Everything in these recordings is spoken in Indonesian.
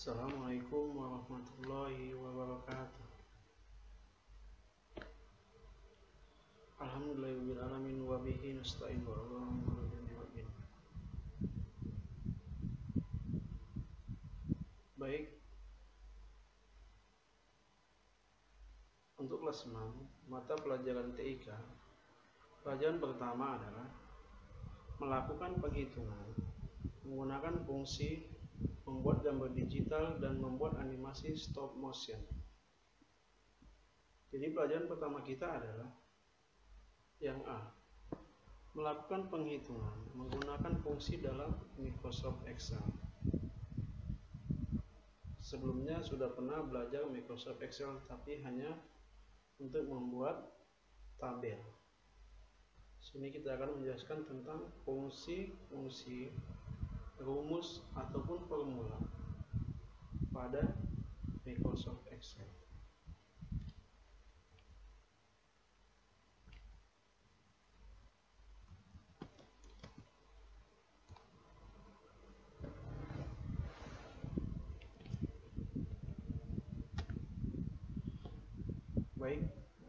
Assalamualaikum warahmatullahi wabarakatuh. Alhamdulillahirabbil alamin wa bihi nasta'in wa Baik, untuk kelas 6 mata pelajaran TIK, pelajaran pertama adalah melakukan penghitungan menggunakan fungsi membuat gambar digital dan membuat animasi stop motion. Jadi pelajaran pertama kita adalah yang A, melakukan penghitungan menggunakan fungsi dalam Microsoft Excel. Sebelumnya sudah pernah belajar Microsoft Excel, tapi hanya untuk membuat tabel. Sini kita akan menjelaskan tentang fungsi-fungsi, rumus ataupun formula pada Microsoft Excel. Baik,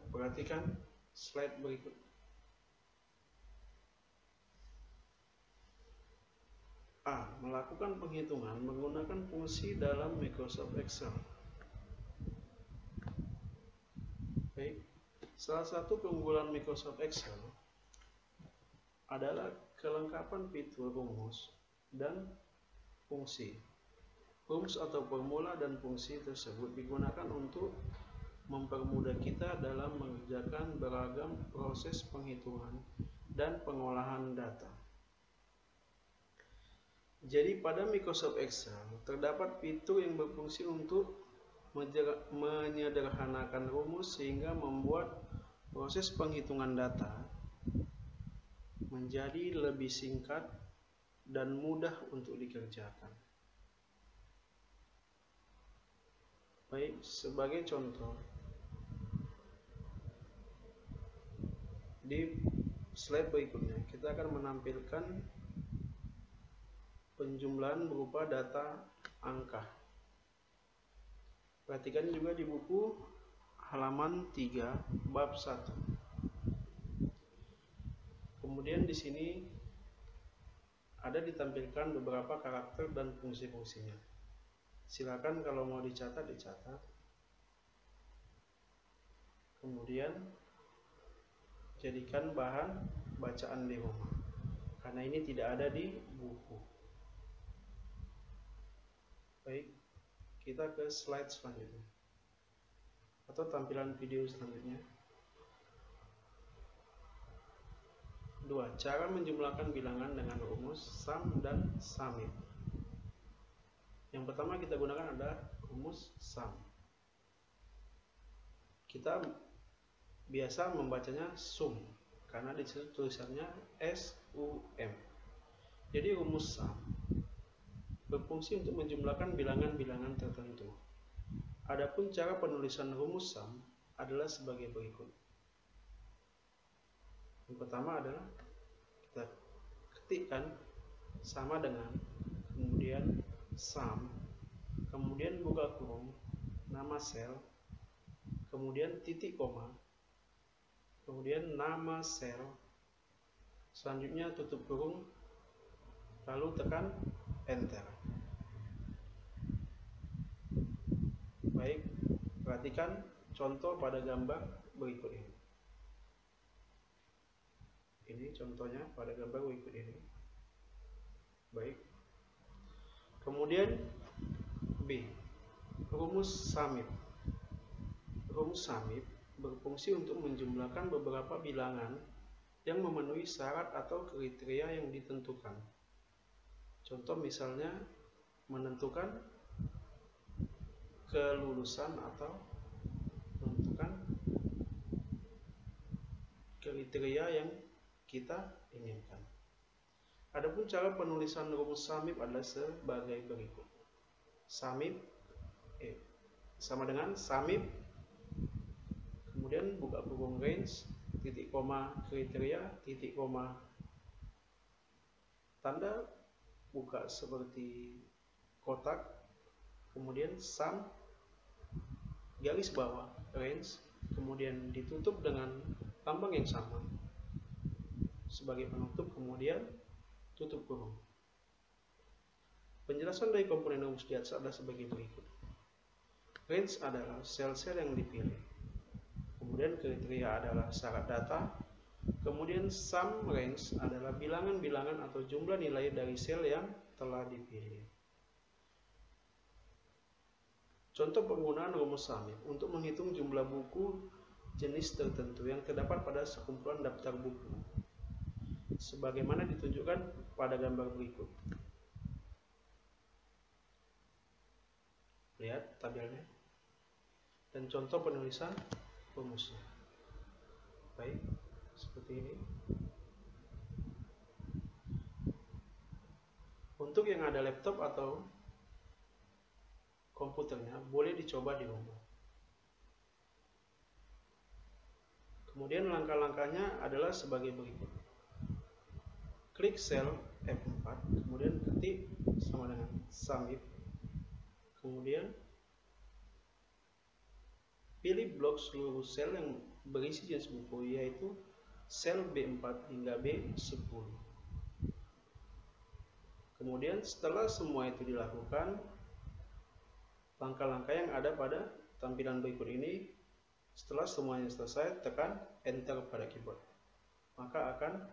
perhatikan slide berikut. A. Melakukan penghitungan menggunakan fungsi dalam Microsoft Excel. Baik, salah satu keunggulan Microsoft Excel adalah kelengkapan fitur rumus dan fungsi. Rumus atau formula dan fungsi tersebut digunakan untuk mempermudah kita dalam mengerjakan beragam proses penghitungan dan pengolahan data. Jadi pada Microsoft Excel terdapat fitur yang berfungsi untuk menyederhanakan rumus sehingga membuat proses penghitungan data menjadi lebih singkat dan mudah untuk dikerjakan. Baik, sebagai contoh, di slide berikutnya kita akan menampilkan penjumlahan berupa data angka. Perhatikan juga di buku halaman 3 bab 1. Kemudian di sini ada ditampilkan beberapa karakter dan fungsi-fungsinya. Silakan kalau mau dicatat. Kemudian jadikan bahan bacaan di rumah, karena ini tidak ada di buku. Baik, kita ke slide selanjutnya atau tampilan video selanjutnya. 2. Cara menjumlahkan bilangan dengan rumus sum dan summit. Yang pertama kita gunakan adalah rumus sum. Kita biasa membacanya sum karena di situ tulisannya SUM. Jadi rumus sum berfungsi untuk menjumlahkan bilangan-bilangan tertentu. Adapun cara penulisan rumus sum adalah sebagai berikut. Yang pertama adalah kita ketikkan sama dengan, kemudian sum, kemudian buka kurung, nama sel, kemudian titik koma, kemudian nama sel, selanjutnya tutup kurung, lalu tekan enter. Baik, perhatikan contoh pada gambar berikut ini. Ini contohnya pada gambar berikut ini. Baik. Kemudian B, rumus summit. Rumus summit berfungsi untuk menjumlahkan beberapa bilangan yang memenuhi syarat atau kriteria yang ditentukan. Contoh misalnya menentukan kelulusan atau menentukan kriteria yang kita inginkan. Adapun cara penulisan rumus summit adalah sebagai berikut. Summit sama dengan summit, kemudian buka kurung range, titik koma kriteria, titik koma tanda buka seperti kotak, kemudian sum garis bawah range, kemudian ditutup dengan lambang yang sama sebagai penutup, kemudian tutup kurung. Penjelasan dari komponen rumus di atas adalah sebagai berikut. Range adalah sel-sel yang dipilih, kemudian kriteria adalah syarat data, kemudian sum range adalah bilangan-bilangan atau jumlah nilai dari sel yang telah dipilih. Contoh penggunaan rumus sum untuk menghitung jumlah buku jenis tertentu yang terdapat pada sekumpulan daftar buku, sebagaimana ditunjukkan pada gambar berikut. Lihat tabelnya dan contoh penulisan rumusnya. Baik, seperti ini. Untuk yang ada laptop atau komputernya, boleh dicoba di rumah. Kemudian langkah-langkahnya adalah sebagai berikut. Klik sel F4, kemudian ketik sama dengan submit. Kemudian pilih blok seluruh sel yang berisi jenis buku, yaitu sel B4 hingga B10. Kemudian setelah semua itu dilakukan, langkah-langkah yang ada pada tampilan berikut ini, setelah semuanya selesai, tekan enter pada keyboard, maka akan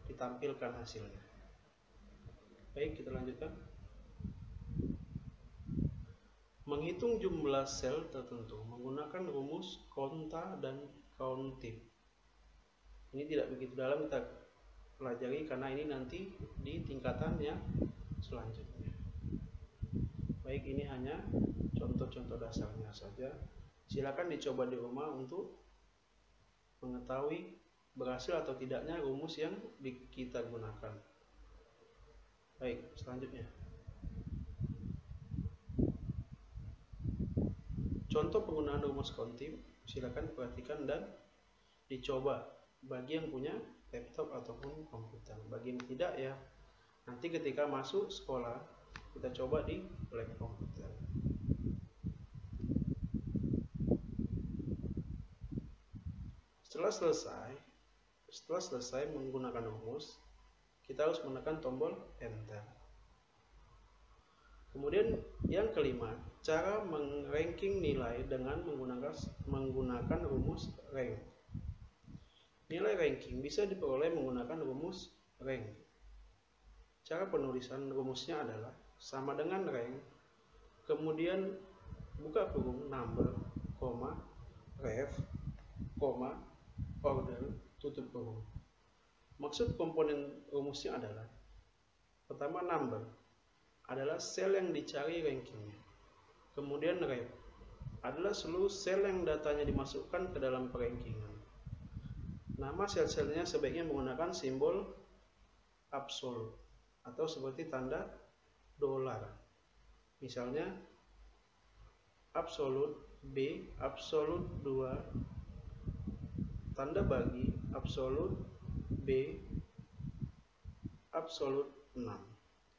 ditampilkan hasilnya. Baik, kita lanjutkan. Menghitung jumlah sel tertentu menggunakan rumus konta dan countif. Ini tidak begitu dalam kita pelajari karena ini nanti di tingkatan yang selanjutnya. Baik, ini hanya contoh-contoh dasarnya saja. Silakan dicoba di rumah untuk mengetahui berhasil atau tidaknya rumus yang kita gunakan. Baik, selanjutnya. Contoh penggunaan rumus countif, silakan perhatikan dan dicoba bagi yang punya laptop ataupun komputer. Bagi yang tidak ya, nanti ketika masuk sekolah kita coba di lab komputer. Setelah selesai menggunakan rumus, kita harus menekan tombol enter. Kemudian yang kelima, cara mengranking nilai dengan menggunakan rumus rank. Nilai ranking bisa diperoleh menggunakan rumus rank. Cara penulisan rumusnya adalah sama dengan rank, kemudian buka kurung number, ref, order, tutup kurung. Maksud komponen rumusnya adalah, pertama number adalah sel yang dicari rankingnya, kemudian ref adalah seluruh sel yang datanya dimasukkan ke dalam perankingan. Nama sel-selnya sebaiknya menggunakan simbol absolut atau seperti tanda dolar. Misalnya absolut B, absolut 2, tanda bagi absolut B, absolut 6.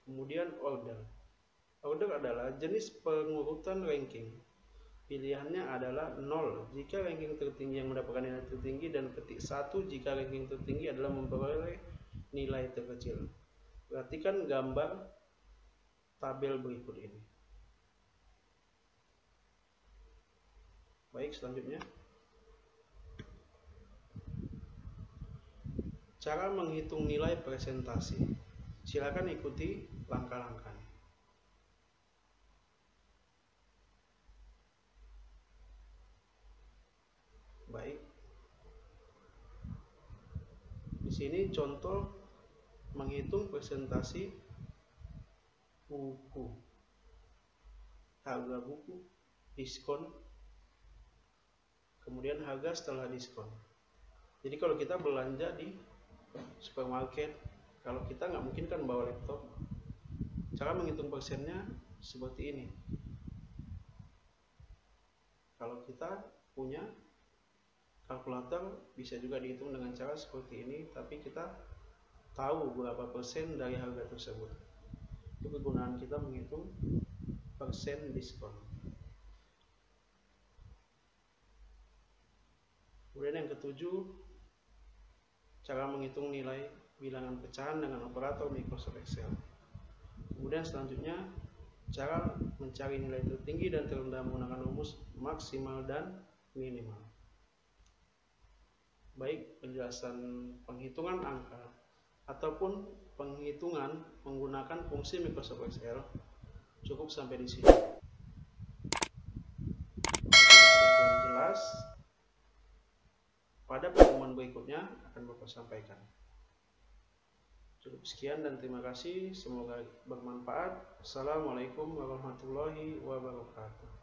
Kemudian order. Order adalah jenis pengurutan ranking. Pilihannya adalah 0 jika ranking tertinggi yang mendapatkan nilai tertinggi, dan ketik 1 jika ranking tertinggi adalah memperoleh nilai terkecil. Perhatikan gambar tabel berikut ini. Baik, selanjutnya. Cara menghitung nilai presentasi. Silakan ikuti langkah-langkahnya. Baik. Di sini contoh menghitung presentasi buku. Harga buku, diskon, kemudian harga setelah diskon. Jadi kalau kita belanja di supermarket, kalau kita nggak mungkin kan bawa laptop, cara menghitung persennya seperti ini. Kalau kita punya kalkulator bisa juga dihitung dengan cara seperti ini, tapi kita tahu berapa persen dari harga tersebut. Itu kegunaan kita menghitung diskon. Kemudian yang ketujuh, cara menghitung nilai bilangan pecahan dengan operator Microsoft Excel. Kemudian selanjutnya, cara mencari nilai tertinggi dan terendah menggunakan rumus maksimal dan minimal. Baik penjelasan penghitungan angka ataupun penghitungan menggunakan fungsi Microsoft Excel cukup sampai di sini. Apabila ada yang kurang jelas, pada pertemuan berikutnya akan Bapak sampaikan. Cukup sekian dan terima kasih. Semoga bermanfaat. Assalamualaikum warahmatullahi wabarakatuh.